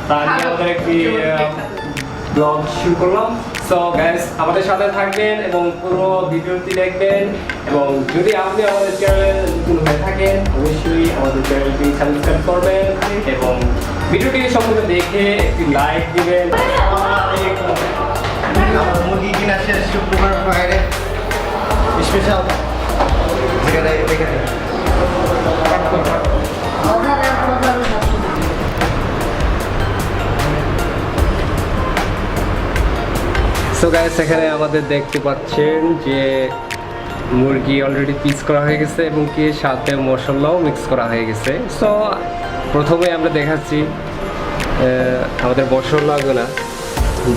তা নিয়ে আমাদের একটি ব্লগ শুরু করলাম। সো গাইস আমাদের সাথে থাকবেন এবং পুরো ভিডিওটি দেখবেন, এবং যদি আপনি আমাদের চ্যানেলে নতুন হয়ে থাকেন অবশ্যই আমাদের চ্যানেলটি সাবস্ক্রাইব করবেন এবং ভিডিওটি সম্পূর্ণ দেখে একটি লাইক দিবেন। আমার মুরগি কিনা শেষ, শুক্রবার ফ্রাইডে স্পেশাল যেখানে এখানে সো গাইস এখানে আমাদের দেখতে পাচ্ছেন যে মুরগি অলরেডি পিস করা হয়ে গেছে এবং কি সাথে মশলাও মিক্স করা হয়ে গেছে। সো প্রথমে আমরা দেখাচ্ছি আমাদের মশলাগুলো,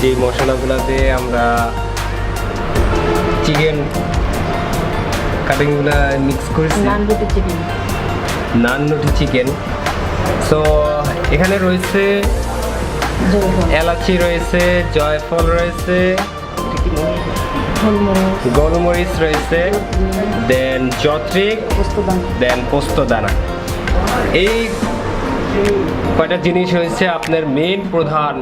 যে মশলাগুলো দিয়ে আমরা চিকেন কাটিংগুলো মিক্স করেছি, নান রুটি চিকেন। সো এখানে রয়েছে এলাচি রয়েছে, জয়ফল রয়েছে, গোলমরিচ রয়েছে, দেন জত্রিক, দেন পোস্তদানা। এই কয়টা জিনিস হয়েছে আপনার মেন প্রধান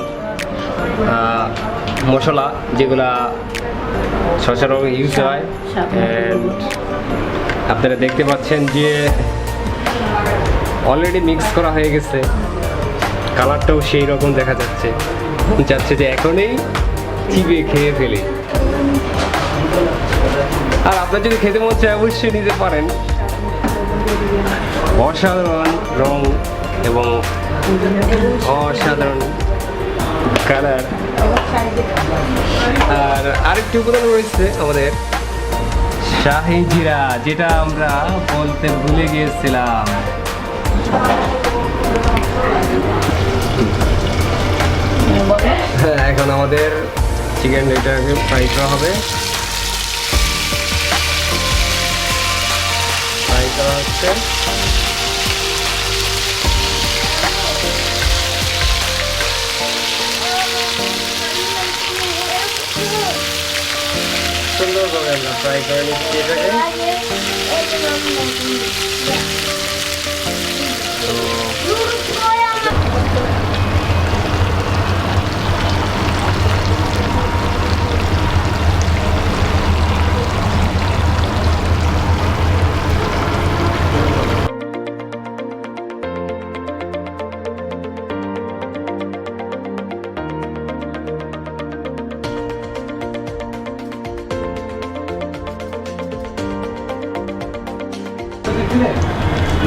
মশলা, যেগুলা সচরাচর ইউজ হয়। অ্যান্ড আপনারা দেখতে পাচ্ছেন যে অলরেডি মিক্স করা হয়ে গেছে, কালারটাও সেই রকম দেখা যাচ্ছে যে এখনই চিবিয়ে খেয়ে ফেলি। আর আপনার যদি খেতে মন চায় অবশ্যই নিতে পারেন। অসাধারণ রং এবং অসাধারণ কালার। আর আরেকটি উপাদান রয়েছে আমাদের শাহি জিরা, যেটা আমরা বলতে ভুলে গিয়েছিলাম। এখন আমাদের চিকেন এটাকে ফ্রাই করা হবে। ফ্রাই করা হচ্ছে। সুন্দরভাবে আমরা ফ্রাই করে নিচ্ছি এটাকে।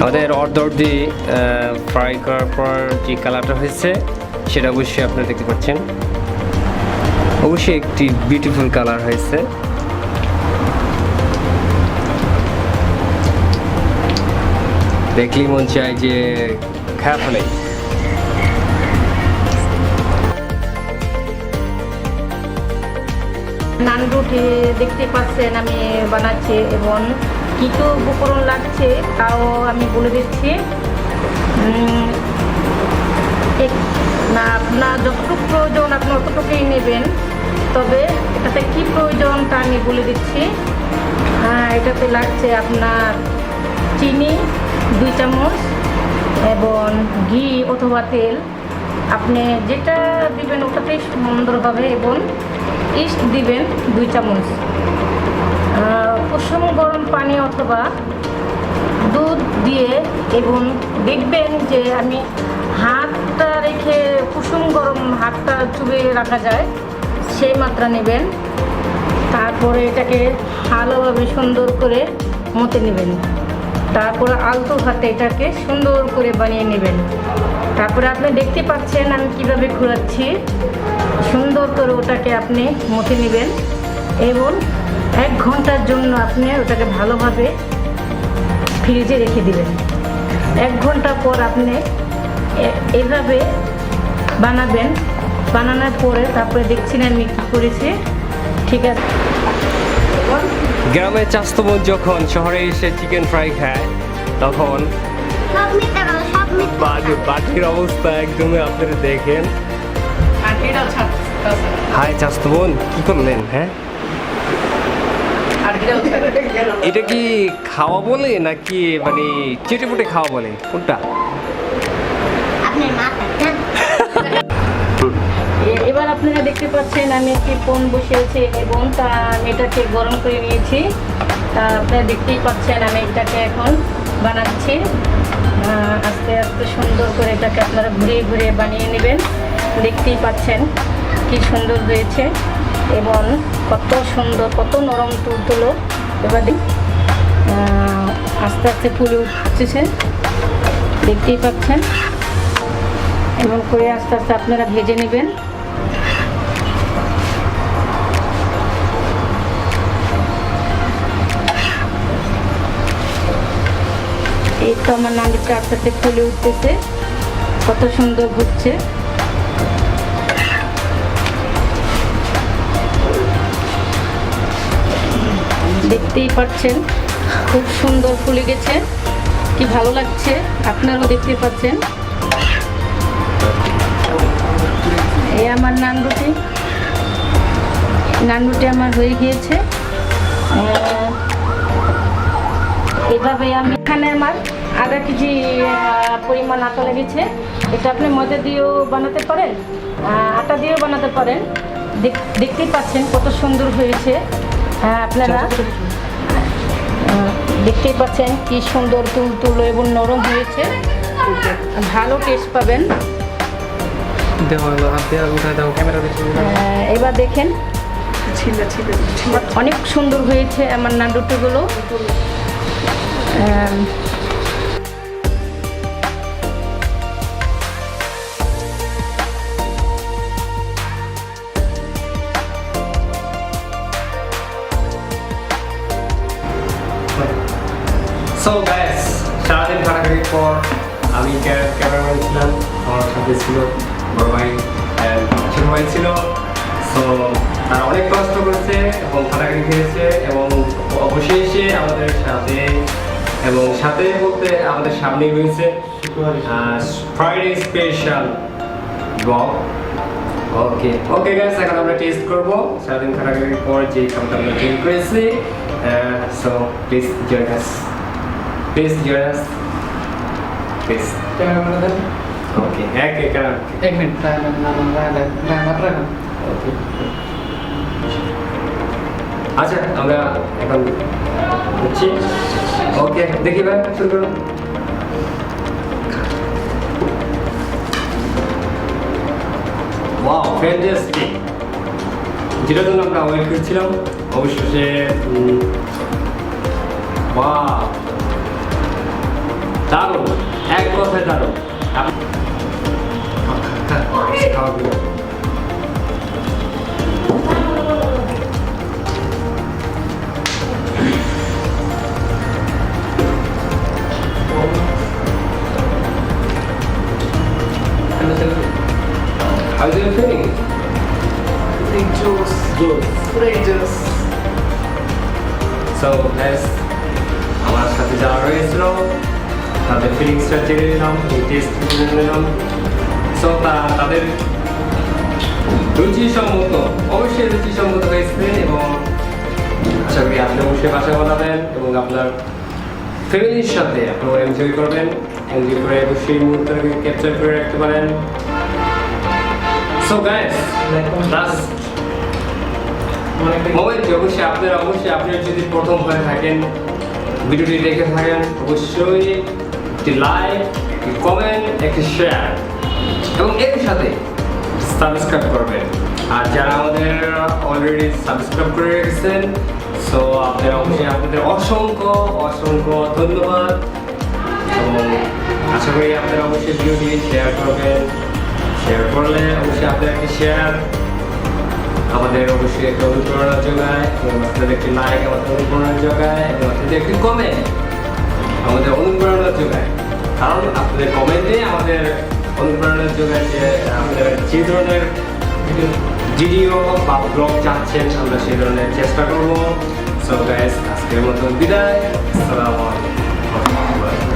আমাদের অর্ধি ফ্রাই করার পর যে কালারটা হয়েছে সেটা অবশ্যই আপনারা দেখতে পাচ্ছেন। অবশ্যই একটি বিউটিফুল কালার হয়েছে। দেখলেই মন চায় যে খাওয়া ফেলে। নান রুটি দেখতে পাচ্ছেন আমি বানাচ্ছি, এবং কিছু উপকরণ লাগছে তাও আমি বলে দিচ্ছি। না, আপনার যতটুকু প্রয়োজন আপনি অতটুকুই নেবেন, তবে এটাতে কী প্রয়োজন তা আমি বলে দিচ্ছি। এটাতে লাগছে আপনার চিনি 2 চামচ এবং ঘি অথবা তেল, আপনি যেটা দিবেন ওটাতেই সুন্দরভাবে, এবং ইস্ট দিবেন 2 চামচ, কুসুম গরম পানি অথবা দুধ দিয়ে, এবং দেখবেন যে আমি হাতটা রেখে কুসুম গরম হাতটা চুবে রাখা যায় সেই মাত্রা নেবেন। তারপরে এটাকে ভালোভাবে সুন্দর করে মতে নেবেন। তারপরে আলতো হাতে এটাকে সুন্দর করে বানিয়ে নেবেন। তারপরে আপনি দেখতে পাচ্ছেন আমি কিভাবে ঘোরাচ্ছি। সুন্দর করে ওটাকে আপনি মতে নেবেন এবং 1 ঘন্টার জন্য আপনি ওটাকে ভালোভাবে ফ্রিজে রেখে দিবেন। 1 ঘন্টা পর আপনি এভাবে বানাবেন। বানানোর পরে তারপরে দেখছি না আমি কী করেছি। ঠিক আছে, গ্রামের চাস্তো বোন যখন শহরে এসে চিকেন ফ্রাই খায় তখন বাটির অবস্থা একদমই আপনারা দেখেন। হাই চাস্তো বোন, কি করলেন? হ্যাঁ, এটা কি খাওয়া বলে নাকি মানে চেটে পুটে খাওয়া বলে, কোনটা? আপনারা দেখতে পাচ্ছেন আমি একটি পন বসিয়েছি এবং তা আমি এটাকে গরম করে নিয়েছি। তা আপনারা দেখতেই পাচ্ছেন আমি এটাকে এখন বানাচ্ছি। আস্তে আস্তে সুন্দর করে এটাকে আপনারা ঘুরিয়ে ঘুরিয়ে বানিয়ে নেবেন। দেখতেই পাচ্ছেন কি সুন্দর হয়েছে এবং কত সুন্দর, কত নরম তুলতুলো। এবার আস্তে আস্তে ফুলে উঠতেছে, দেখতেই পাচ্ছেন। এমন করে আস্তে আস্তে আপনারা ভেজে নেবেন। এই তো আমার নাড়ুটা আস্তে আস্তে ফুলে উঠতেছে, কত সুন্দর হচ্ছে। দেখতেই পাচ্ছেন খুব সুন্দর ফুলে গেছে, কি ভালো লাগছে, আপনারাও দেখতে পাচ্ছেন। এই আমার নান রুটি আমার হয়ে গিয়েছে। এভাবে আমি এখানে আমার আধা কেজি পরিমাণ আটা লেগেছে। এটা আপনি ময়দা দিয়েও বানাতে পারেন, আটা দিয়েও বানাতে পারেন। দেখতেই পাচ্ছেন কত সুন্দর হয়েছে। আপনারা দেখতেই পাচ্ছেন কি সুন্দর তুলতুলো এবং নরম হয়েছে, ভালো টেস্ট পাবেন। এবার দেখেন অনেক সুন্দর হয়েছে আমার নাড়ুটিগুলো। সো গাইস, সারাদিন খাটাখাটির পর আমি ক্যামেরাম্যান ছিলাম, আমার সাথে ছিল বড় ভাই ছোট ভাই ছিল। সো তারা অনেক কষ্ট করেছে এবং খাটাখাটি খেয়েছে এবং অবশেষে আমাদের সাথে, এবং সাথে বলতে আমাদের সামনেই রয়েছে Friday special blog. Okay guys, এখন আমরা টেস্ট করবো সারাদিন খাটাখাটির পর যে খাবারটা আমরা তৈরি করেছি। So please join us, please join us, please. Okay, एक मिनट okay. আচ্ছা, আমরা এখন হচ্ছি। ওকে, দেখি ভাই, শুরু করুন। Wow, fantastic. যেটার জন্য আমরা ওয়েট করছিলাম অবশেষে। ওয়াও, দারুণ, এক কথায় দারুণ। How are you feeling? juice. Free juice. So guys, আমার সাথে যারা রয়েছিল তাদের ফিলিংসটা জেনে নিলাম, টেস্ট জেনে নিলাম। সো তাদের রুচিসম্মত, অবশ্যই রুচিসম্মত হয়েছে এবং আশা করি আপনি অবশ্যই বাসায় বানাবেন এবং আপনার ফ্যামিলির সাথে আপনারা এনজয় করবেন। এনজয় করে অবশ্যই মুহূর্তটাকে ক্যাপচার করে রাখতে পারেন। সো গাইস, লাস্ট মোমেন্ট অবশ্যই আপনারা যদি প্রথম হয়ে থাকেন, ভিডিওটি দেখে থাকেন, অবশ্যই একটি লাইক, একটি কমেন্ট, একটি শেয়ার এবং এর সাথে সাবস্ক্রাইব করবেন। আর যারা আমাদের অলরেডি সাবস্ক্রাইব করে রেখেছেন, সো আপনারা অবশ্যই আপনাদের অসংখ্য ধন্যবাদ এবং আশা করি আপনারা অবশ্যই ভিডিওটি শেয়ার করবেন। শেয়ার করলে অবশ্যই আপনার একটি শেয়ার আমাদের অবশ্যই একটা অনুপ্রেরণা যোগায় এবং আপনাদের একটি লাইক আমাদের অনুপ্রেরণা যোগায় এবং আপনাদের একটি কমেন্ট আমাদের অনুপ্রেরণা যোগায়। কারণ আপনাদের কমেন্টে আমাদের অনুপ্রেরণা যোগায় যে আপনারা যে ধরনের ভিডিও বা ব্লগ চাচ্ছেন আমরা সেই ধরনের চেষ্টা করবো। সো গাইস, আজকের মতো বিদায়। আসসালামু আলাইকুম।